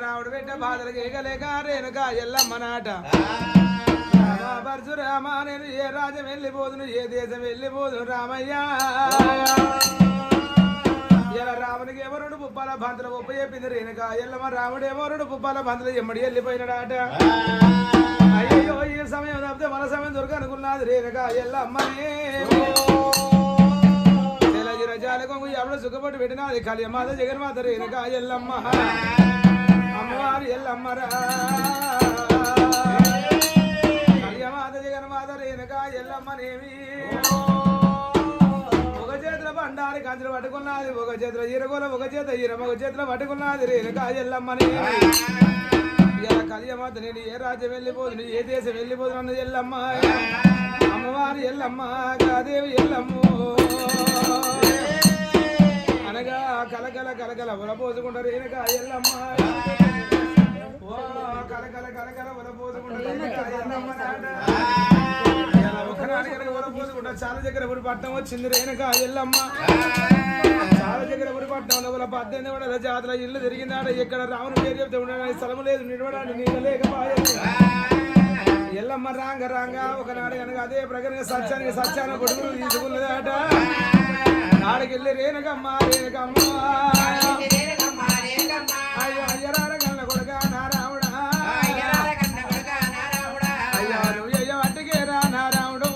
రాముడు పెట్ట బాధలకు ఏగలేక రేణుక ఎల్లమ్మ నాట పరశురామ నేను ఏ రాజ్యం వెళ్ళిపోదును ఏ దేశం వెళ్ళిపోదును రామయ్య ఇలా రామునికి ఎవరుడు పుప్పాల బంతుల ఉప్ప చెప్పింది రేణుక ఎల్లమ్మ రాముడు ఎవరుడు పుప్పాల బంతులు ఎమ్మడి వెళ్ళిపోయినాడాట అయ్యో ఈ సమయం తప్పితే మన సమయం దొరకనుకున్నది రేణుక ఎల్లమ్మనే జాలకొంగు ఎవరు సుఖపడి పెట్టినది కలియమాత జగన్మాత రేణుక ఎల్లమ్మ అమ్మవారు ఎల్లమ్మరా కలియమాత జగన్మాత రేణుక ఎల్లమ్మనేమి ఒక చేతుల బండారి కంచులు పట్టుకున్నది ఒక చేతుల ఈరగోల ఒక చేత ఈరమ ఒక చేతుల పట్టుకున్నది రేణుక ఎల్లమ్మనేమి ఇలా కలియమాత నేను ఏ రాజ్యం వెళ్ళిపోదును ఏ దేశం వెళ్ళిపోదును అన్నది ఎల్లమ్మ అమ్మవారు ఎల్లమ్మ గాదేవి ఎల్లమ్మ అనగా కలకల కలకల ఉలపోసుకుంటారు రేణుక ఎల్లమ్మ కలకల కలకల ఉలపోసుకుంటారు ఒకనాడు ఉలపోసుకుంటారు చాలా దగ్గర ఊరి పట్టణం వచ్చింది రేణుక ఎల్లమ్మ చాలా దగ్గర ఊరి పట్టణంలో 18 జాతర ఇల్లు తిరిగిందాడ ఎక్కడ రాముని పేరు చెప్తే ఉండడానికి స్థలం లేదు నిలవడానికి నీళ్ళు లేకపోయేది ఎల్లమ్మ రాంగ రాంగ ఒకనాడు కనుక అదే ప్రకారంగా సత్యాన్ని కొడుకులు తీసుకున్నదాట నాడికెళ్ళి రేణుకమ్మ రేణుకమ్మ అయ్యో అయ్యరార కన్న కొడుక నారాముడా అయ్యో నువ్వు అయ్యో అట్టుకేరా నారాముడు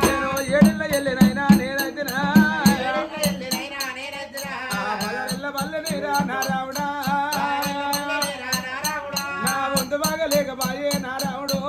నేను ఏడిళ్ళ వెళ్ళినైనా నేనైతేనా బల్లె నీరా నారాముడా నా వంతు బాగా లేకపాయే నారాముడు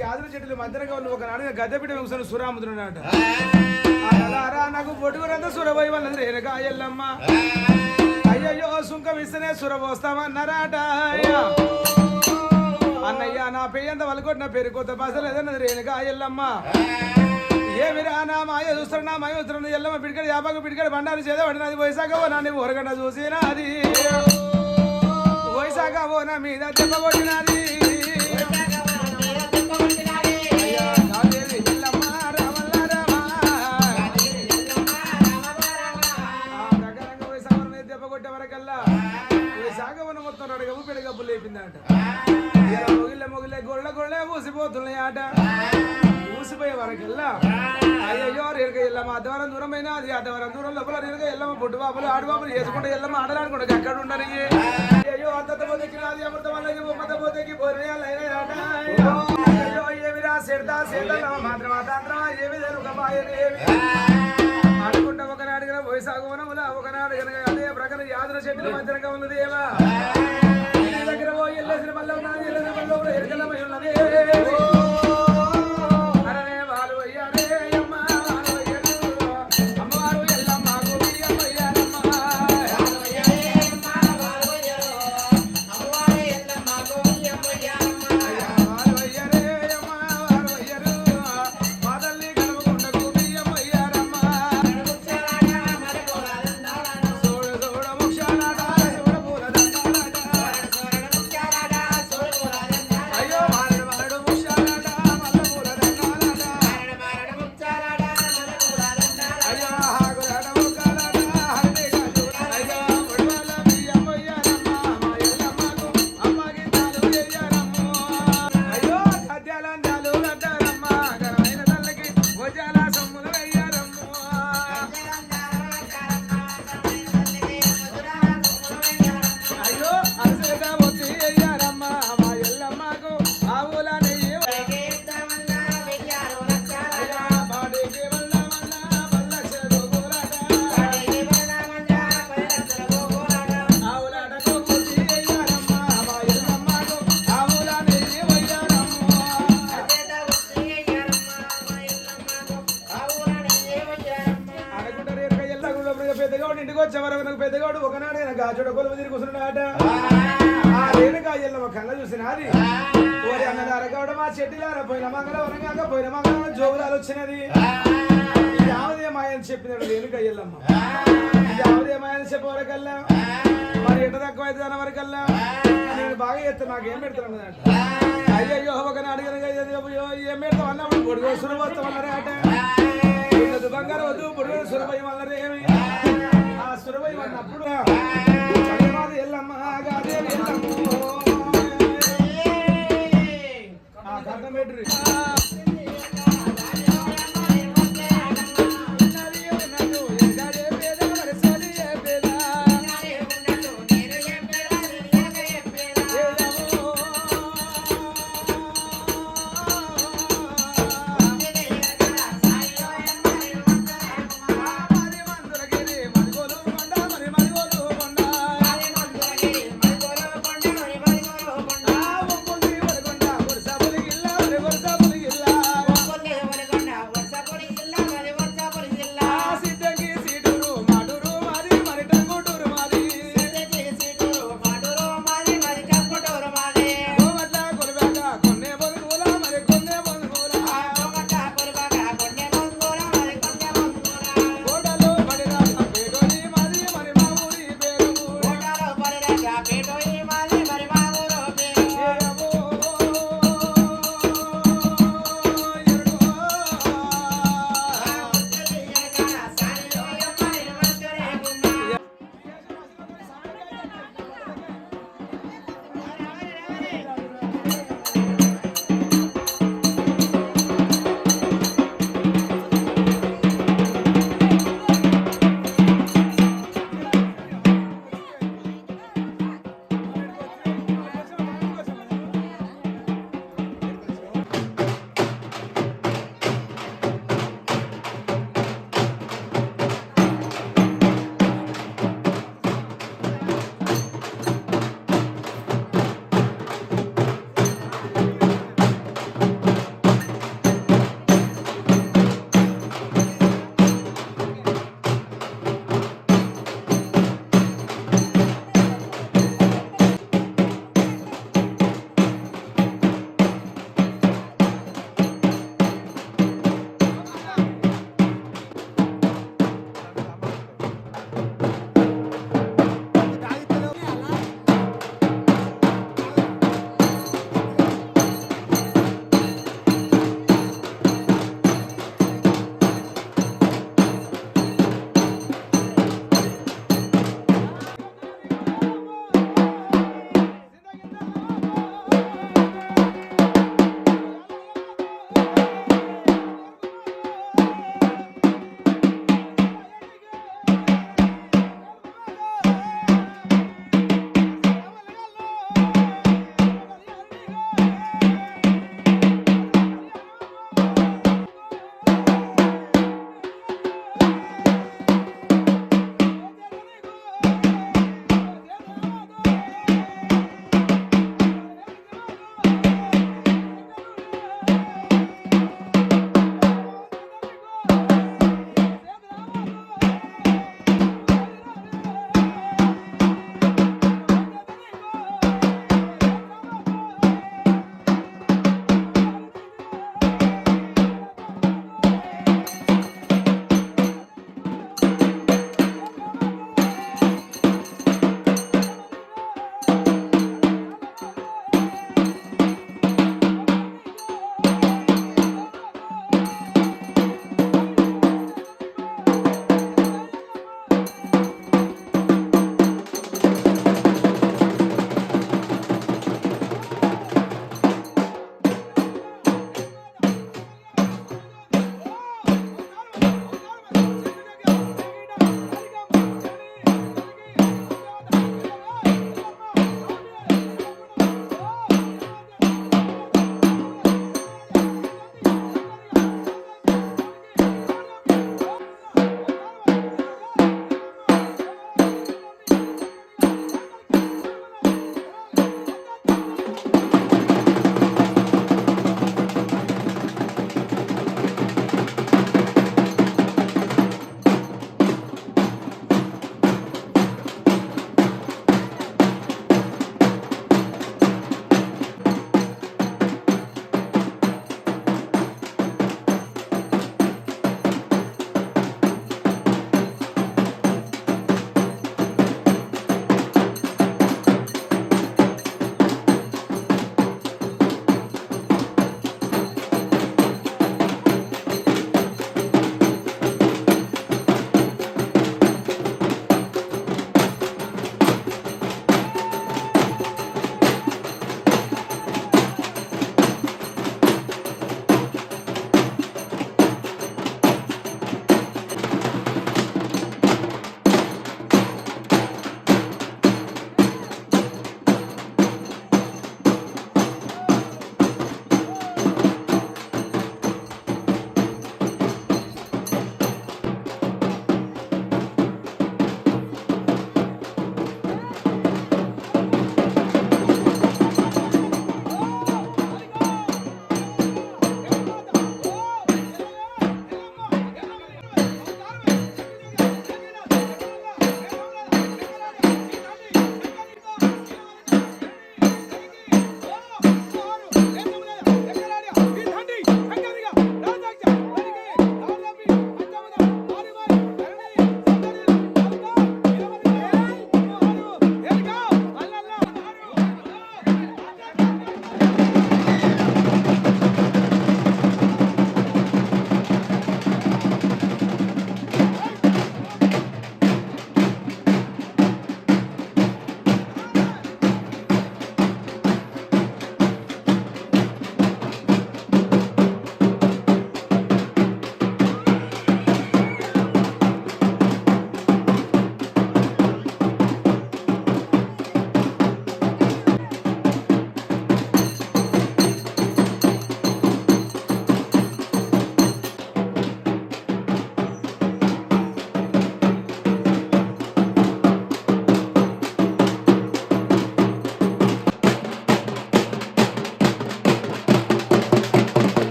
యాదవ చెట్లు మధ్యగా ఉన్న ఒక నాడు గద్దెపిడి కూర్చొని సురాముద్రున్నాడు నాకు పొడుగురంతా సురబోయి వాళ్ళది రేణుక ఎల్లమ్మ అయ్యయ్యో సుంకం ఇస్తేనే సురబోస్తామన్నారాట అన్నయ్య నా పెయ్యంత వలకొట్టిన పేరు కొత్త పసలేదన్నది రేణుక ఎల్లమ్మ ఏమిరా నా మాయ చూస్తాడు నా మాయ చూస్తున్నాడు ఎల్లమ్మ పిడికడు యాపాకు పిడికడు బండారు చేదబడినది వైశాఖ నాన్ని ఊరగంట చూసినది వైశాఖ నా మీద దెబ్బ కొట్టినది మొగిలే గొళ్ళ ఊసిపోతున్నాయి ఆట ఊసిపోయే వరకల్లా అయ్యో రేణుక ఎల్లమ్మ అద్దవరం దూరమైన అది అద్దవరం దూరం లోపల రేణుక ఎల్లమ్మ పొట్టు బాబులు ఆడుబాబులు చేసుకుంటే ఎల్లమ్మ ఆడలాడుకుంటే అక్కడ ఉండరు అయ్యో అత్త పోతేకి అమృత వాళ్ళకి ఉమ్మత పోతేకి బొర్రెయాలైనాట అయ్యో ఏమిరా సెడతా మాత్రమా తాంత్రమా ఏమి జరుగుబాయనేమి అనుకుంటా ఒకనాడు కనుక వైశాఖవనముల ఒకనాడు కనుక అదే ప్రకారం యాదవ చెట్లు మధ్యగా ఉన్నది ఏమా దగ్గర ఎల్లసిన మళ్ళీ ఉన్నది ఎల్లసిన మళ్ళీ ఎరకలమై ఉన్నది ఎల్లమ్మ ఇంటికి వచ్చే వరకు నాకు పెద్దగాడు ఒకనాడు గాజుడ కొలువు తిరిగి కూర్చున్నాడట ఆ రేణుకా ఎల్లమ్మ కళ్ళ చూసినది ఓరి అన్నదారగౌడ మా చెట్టిలార పోయిన మంగళవరం కాక పోయిన మంగళవరం జోగులాలు వచ్చినది ఇది ఆవదే మాయని చెప్పినాడు రేణుకా ఎల్లమ్మ ఇది ఆవదే మాయని చెప్పేవరకల్లా మరి ఎట తక్కువ అయితే దాని వరకల్లా నేను బాగా చేస్తాను నాకేం పెడతాను అయ్యో ఒకనాడు అయ్యో ఏం పెడతాం అన్నప్పుడు పొడుగు సురభత్తం అన్నారే అట బంగారం వద్దు పొడుగు సురభయం అన్నరే ఏమి ఆ సురభయం అన్నప్పుడు ఎల్లమ్మ ఎల్లమ్మ ఆ కట్టం పెట్టి